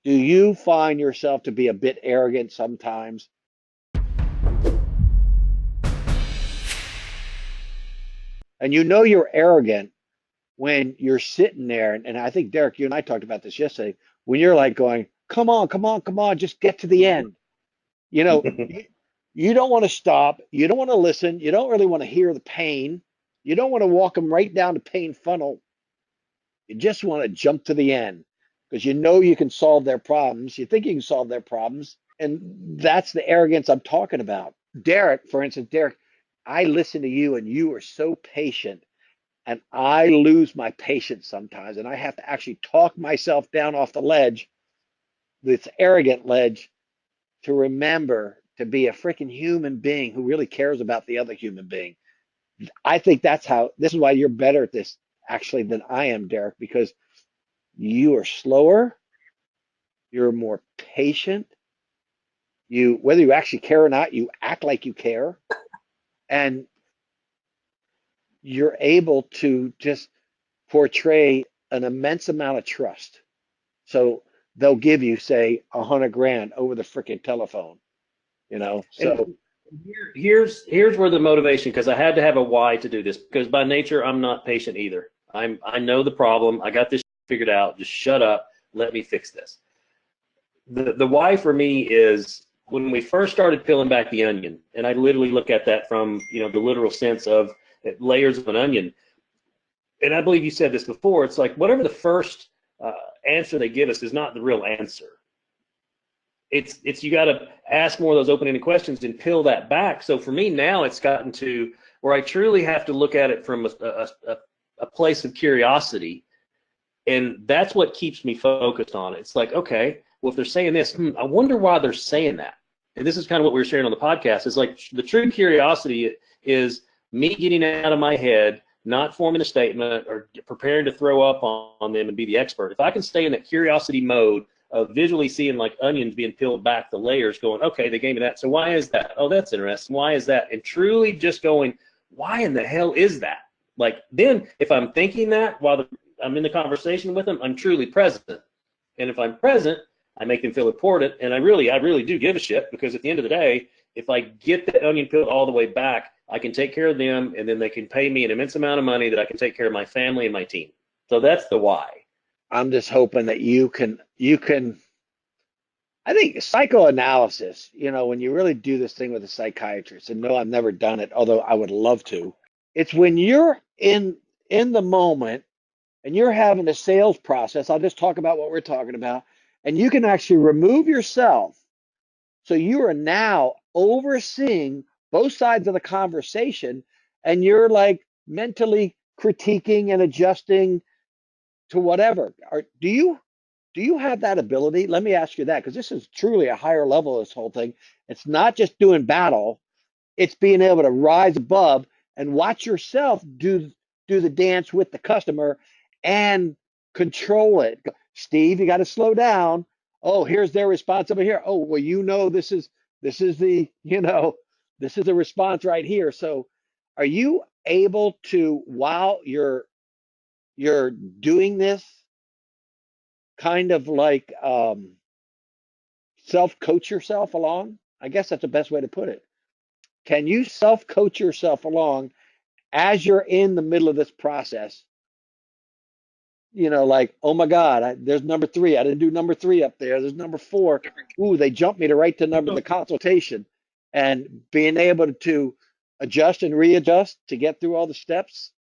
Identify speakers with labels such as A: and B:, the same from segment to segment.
A: Do you find yourself to be a bit arrogant sometimes? And you know you're arrogant when you're sitting there, and I think Derek, you and I talked about this yesterday, when you're like going, come on, come on, come on, just get to the end. You know, you don't want to stop. You don't want to listen. You don't really want to hear the pain. You don't want to walk them right down the pain funnel. You just want to jump to the end because you know you can solve their problems. You think you can solve their problems. And that's the arrogance I'm talking about. Derek, for instance, Derek, I listen to you and you are so patient. And I lose my patience sometimes. And I have to actually talk myself down off the ledge, this arrogant ledge, to remember to be a freaking human being who really cares about the other human being. I think that's how, this is why you're better at this actually than I am, Derek, because you are slower, you're more patient. You, whether you actually care or not, you act like you care, and you're able to just portray an immense amount of trust. So they'll give you, say, 100 grand over the freaking telephone, you know? So
B: And here's where the motivation, because I had to have a why to do this, because by nature I'm not patient either. I know the problem. I got this figured out. Just shut up. Let me fix this. The why for me is when we first started peeling back the onion, and I literally look at that from the literal sense of layers of an onion. And I believe you said this before. It's like whatever the first answer they give us is not the real answer. It's you got to ask more of those open-ended questions and peel that back. So for me now, it's gotten to where I truly have to look at it from a place of curiosity, and that's what keeps me focused on it. It's like, okay, well, if they're saying this, I wonder why they're saying that. And this is kind of what we were sharing on the podcast. It's like the true curiosity is me getting out of my head, not forming a statement or preparing to throw up on them and be the expert. If I can stay in that curiosity mode of visually seeing like onions being peeled back, the layers, going, okay, they gave me that. So why is that? Oh, that's interesting. Why is that? And truly just going, why in the hell is that? Like, then if I'm thinking that while I'm in the conversation with them, I'm truly present. And if I'm present, I make them feel important. And I really do give a shit, because at the end of the day, if I get the onion peeled all the way back, I can take care of them, and then they can pay me an immense amount of money that I can take care of my family and my team. So that's the why.
A: I'm just hoping that you can, I think psychoanalysis, when you really do this thing with a psychiatrist, and no, I've never done it, although I would love to. It's when you're in the moment and you're having a sales process. I'll just talk about what we're talking about, and you can actually remove yourself. So you are now overseeing both sides of the conversation, and you're like mentally critiquing and adjusting to whatever. Do you have that ability? Let me ask you that, because this is truly a higher level of this whole thing. It's not just doing battle, it's being able to rise above and watch yourself do the dance with the customer and control it. Steve, you got to slow down. Oh, here's their response over here. Oh, well, this is the response right here. So are you able to, while you're doing this, kind of like self-coach yourself along? I guess that's the best way to put it. Can you self-coach yourself along as you're in the middle of this process? Like, oh my God, there's number three. I didn't do number three up there. There's number four. Ooh, they jumped me to right to number the consultation, and being able to adjust and readjust to get through all the steps.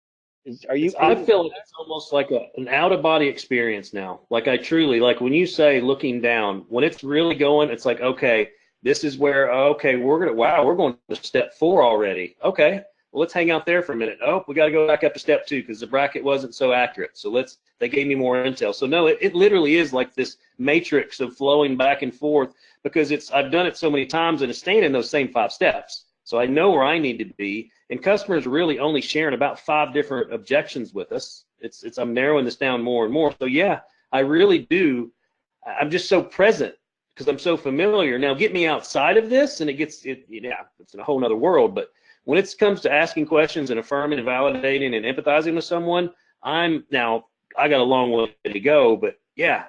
A: Are you
B: I
A: able?
B: feel it's almost like an out of body experience now. Like I truly, like when you say looking down, when it's really going, it's like, okay, this is where, okay, we're going to step 4 already. Okay, well, let's hang out there for a minute. Oh, we got to go back up to step 2 because the bracket wasn't so accurate. So they gave me more intel. So no, it literally is like this matrix of flowing back and forth, because I've done it so many times, and it's staying in those same 5 steps. So I know where I need to be, and customers are really only sharing about 5 different objections with us. I'm narrowing this down more and more. So yeah, I really do. I'm just so present because I'm so familiar. Now get me outside of this, and it's in a whole nother world. But when it comes to asking questions and affirming and validating and empathizing with someone, I got a long way to go. But yeah,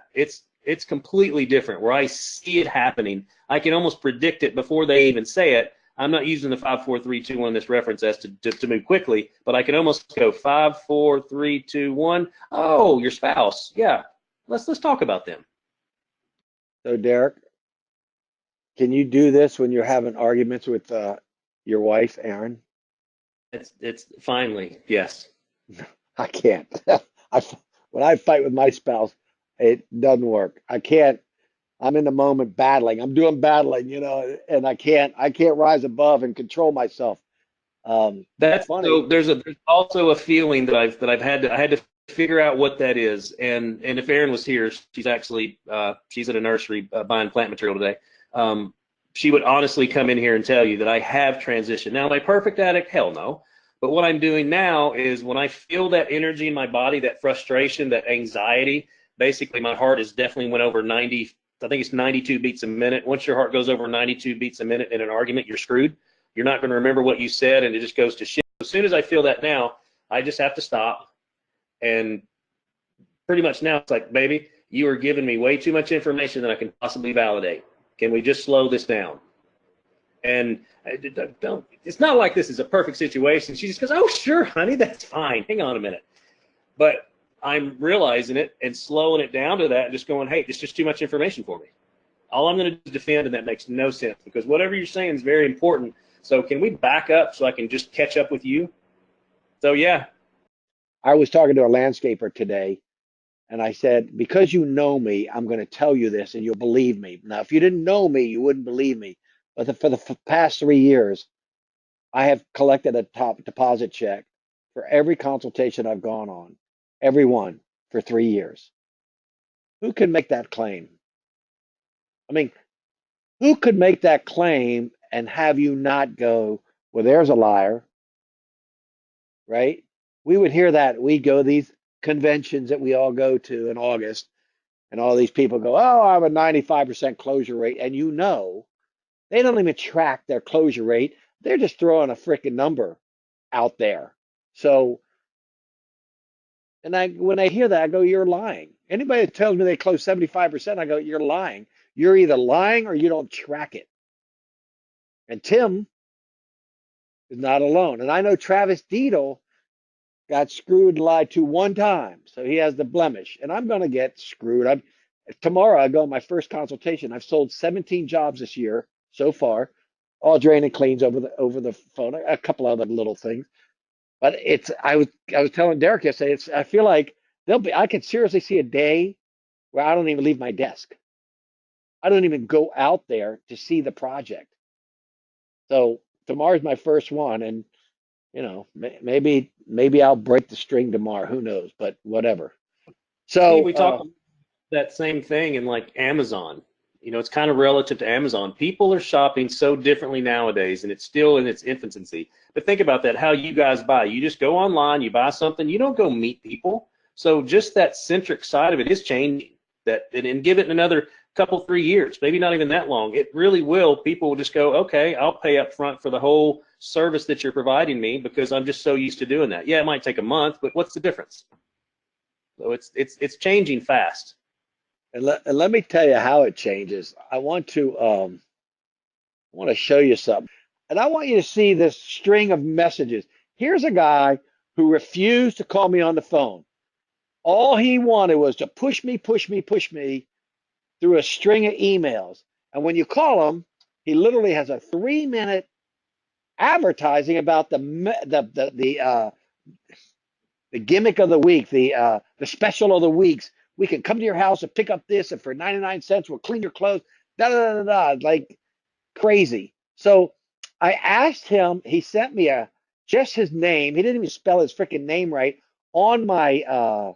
B: It's completely different where I see it happening. I can almost predict it before they even say it. I'm not using the 5, 4, 3, 2, 1 this reference as to move quickly, but I can almost go 5, 4, 3, 2, 1. Oh, your spouse. Yeah. Let's talk about them.
A: So Derek, can you do this when you're having arguments with your wife, Aaron?
B: It's finally, yes.
A: I can't. I, when I fight with my spouse, it doesn't work. I can't. I'm in the moment battling. I'm doing battling, and I can't rise above and control myself. It's
B: That's
A: funny.
B: so there's also a feeling that I've had to I had to figure out what that is. And if Erin was here, she's actually she's at a nursery buying plant material today. Um, she would honestly come in here and tell you that I have transitioned. Now, am I perfect addict? Hell no. But what I'm doing now is when I feel that energy in my body, that frustration, that anxiety, basically my heart is definitely went over 90. I think it's 92 beats a minute. Once your heart goes over 92 beats a minute in an argument, you're screwed. You're not going to remember what you said, and it just goes to shit. As soon as I feel that now, I just have to stop. And pretty much now it's like, baby, you are giving me way too much information that I can possibly validate. Can we just slow this down? And it's not like this is a perfect situation. She just goes, oh, sure, honey, that's fine. Hang on a minute. But I'm realizing it and slowing it down to that and just going, hey, it's just too much information for me. All I'm going to do is defend, and that makes no sense because whatever you're saying is very important. So can we back up so I can just catch up with you? So yeah.
A: I was talking to a landscaper today, and I said, because you know me, I'm going to tell you this, and you'll believe me. Now, if you didn't know me, you wouldn't believe me. But for the past 3 years, I have collected a top deposit check for every consultation I've gone on, every one for 3 years. Who can make that claim? I mean, who could make that claim and have you not go, well, there's a liar, right? We would hear that. We go to these conventions that we all go to in August, and all these people go, oh, I have a 95% closure rate. And they don't even track their closure rate. They're just throwing a freaking number out there. So, and when I hear that, I go, you're lying. Anybody that tells me they close 75%, I go, you're lying. You're either lying or you don't track it. And Tim is not alone. And I know Travis Deedle got screwed and lied to one time. So he has the blemish. And I'm going to get screwed. Tomorrow I go on my first consultation. I've sold 17 jobs this year so far, all drain and cleans over the phone, a couple other little things. But I was telling Derek yesterday, I feel like I could seriously see a day where I don't even leave my desk. I don't even go out there to see the project. So tomorrow's my first one, and maybe I'll break the string tomorrow. Who knows? But whatever.
B: See,
A: So
B: we talk that same thing in like Amazon. It's kind of relative to Amazon. People are shopping so differently nowadays, and it's still in its infancy. But think about that, how you guys buy. You just go online, you buy something, you don't go meet people. So just that centric side of it is changing. And give it another couple, 3 years, maybe not even that long. It really will. People will just go, okay, I'll pay up front for the whole service that you're providing me because I'm just so used to doing that. Yeah, it might take a month, but what's the difference? So it's changing fast.
A: and let me tell you how it changes. I want to show you something, and I want you to see this string of messages. Here's a guy who refused to call me on the phone. All he wanted was to push me, push me, push me through a string of emails. And when you call him, he literally has a 3-minute advertising about the gimmick of the week, the special of the weeks. We can come to your house and pick up this, and for 99 cents, we'll clean your clothes. Da da da da, like crazy. So I asked him. He sent me just his name. He didn't even spell his freaking name right on my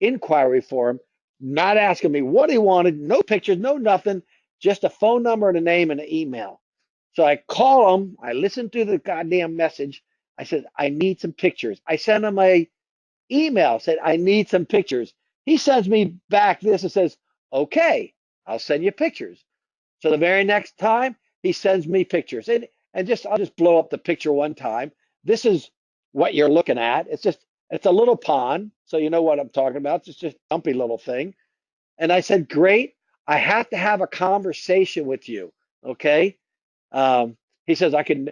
A: inquiry form, not asking me what he wanted, no pictures, no nothing, just a phone number and a name and an email. So I call him, I listen to the goddamn message. I said, I need some pictures. I sent him a email, said, I need some pictures. He sends me back this and says, okay, I'll send you pictures. So the very next time he sends me pictures, and I'll just blow up the picture one time. This is what you're looking at. It's a little pond, so you know what I'm talking about. It's just a dumpy little thing. And I said, great. I have to have a conversation with you. Okay. He says, I can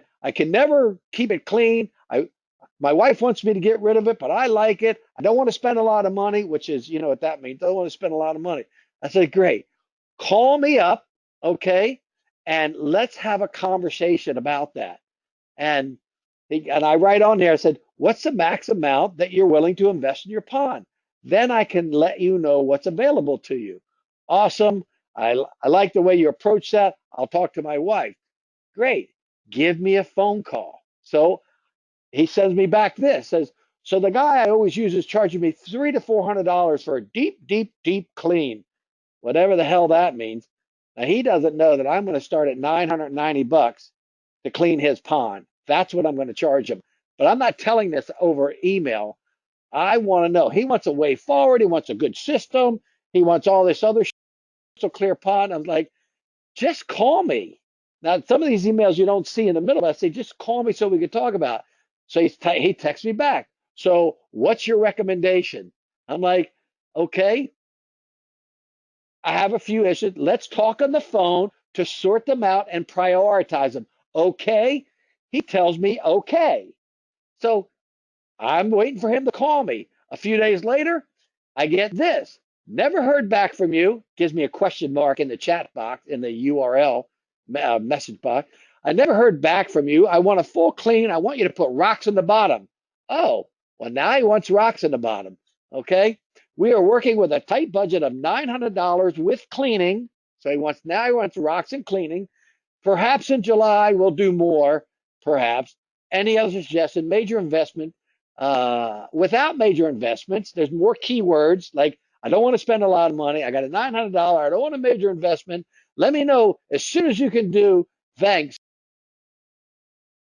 A: never keep it clean. My wife wants me to get rid of it, but I like it. I don't want to spend a lot of money, which is, you know what that means. Don't want to spend a lot of money. I said, great. Call me up, okay, and let's have a conversation about that. And and I write on there, I said, what's the max amount that you're willing to invest in your pond? Then I can let you know what's available to you. Awesome. I like the way you approach that. I'll talk to my wife. Great. Give me a phone call. So he sends me back this, says, so the guy I always use is charging me $300 to $400 for a deep, deep, deep clean, whatever the hell that means. Now he doesn't know that I'm going to start at $990 to clean his pond. That's what I'm going to charge him. But I'm not telling this over email. I want to know. He wants a way forward. He wants a good system. He wants all this other so clear pond. I'm like, just call me. Now, some of these emails you don't see in the middle. I say, just call me so we can talk about it. So he texts me back. So what's your recommendation? I'm like, okay, I have a few issues. Let's talk on the phone to sort them out and prioritize them. Okay. He tells me, okay. So I'm waiting for him to call me. A few days later, I get this. Never heard back from you. Gives me a question mark in the chat box, in the URL message box. I never heard back from you. I want a full clean. I want you to put rocks in the bottom. Oh, well, now he wants rocks in the bottom. Okay. We are working with a tight budget of $900 with cleaning. So now he wants rocks and cleaning. Perhaps in July we'll do more. Perhaps. Any other suggestion? Major investment. Without major investments, there's more keywords like I don't want to spend a lot of money. I got a $900. I don't want a major investment. Let me know as soon as you can do. Thanks.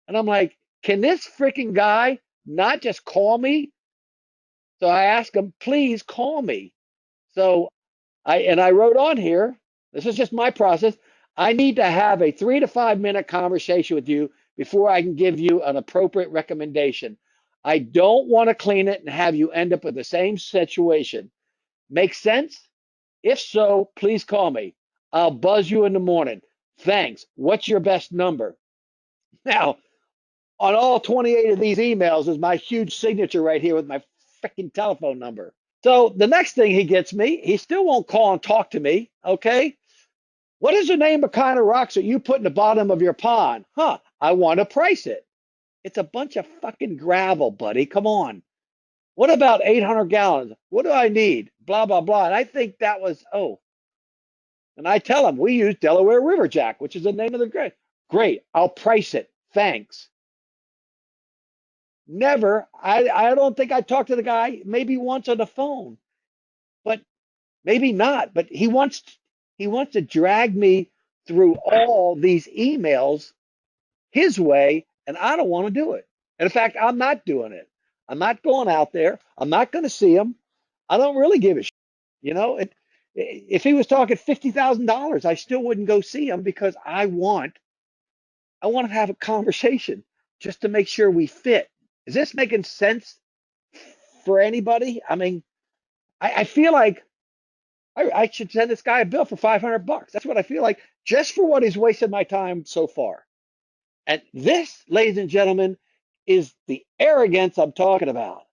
A: And I'm like, can this freaking guy not just call me? So I asked him, please call me. So I wrote on here, this is just my process. I need to have a 3 to 5 minute conversation with you before I can give you an appropriate recommendation. I don't want to clean it and have you end up with the same situation. Make sense? If so, please call me. I'll buzz you in the morning. Thanks. What's your best number? Now, on all 28 of these emails is my huge signature right here with my freaking telephone number. So the next thing he gets me, he still won't call and talk to me. Okay. What is the name of kind of rocks that you put in the bottom of your pond? Huh. I want to price it. It's a bunch of fucking gravel, buddy. Come on. What about 800 gallons? What do I need? Blah, blah, blah. And I think that was, oh, and I tell him we use Delaware River Jack, which is the name of the grade. Great. I'll price it. Thanks. Never. I don't think I talked to the guy maybe once on the phone, but maybe not. But he wants to drag me through all these emails his way, and I don't want to do it. And in fact, I'm not doing it. I'm not going out there. I'm not going to see him. I don't really give a shit. You know, if he was talking $50,000, I still wouldn't go see him because I want to have a conversation just to make sure we fit. Is this making sense for anybody? I mean, I feel like I should send this guy a bill for $500. That's what I feel like, just for what he's wasted my time so far. And this, ladies and gentlemen, is the arrogance I'm talking about.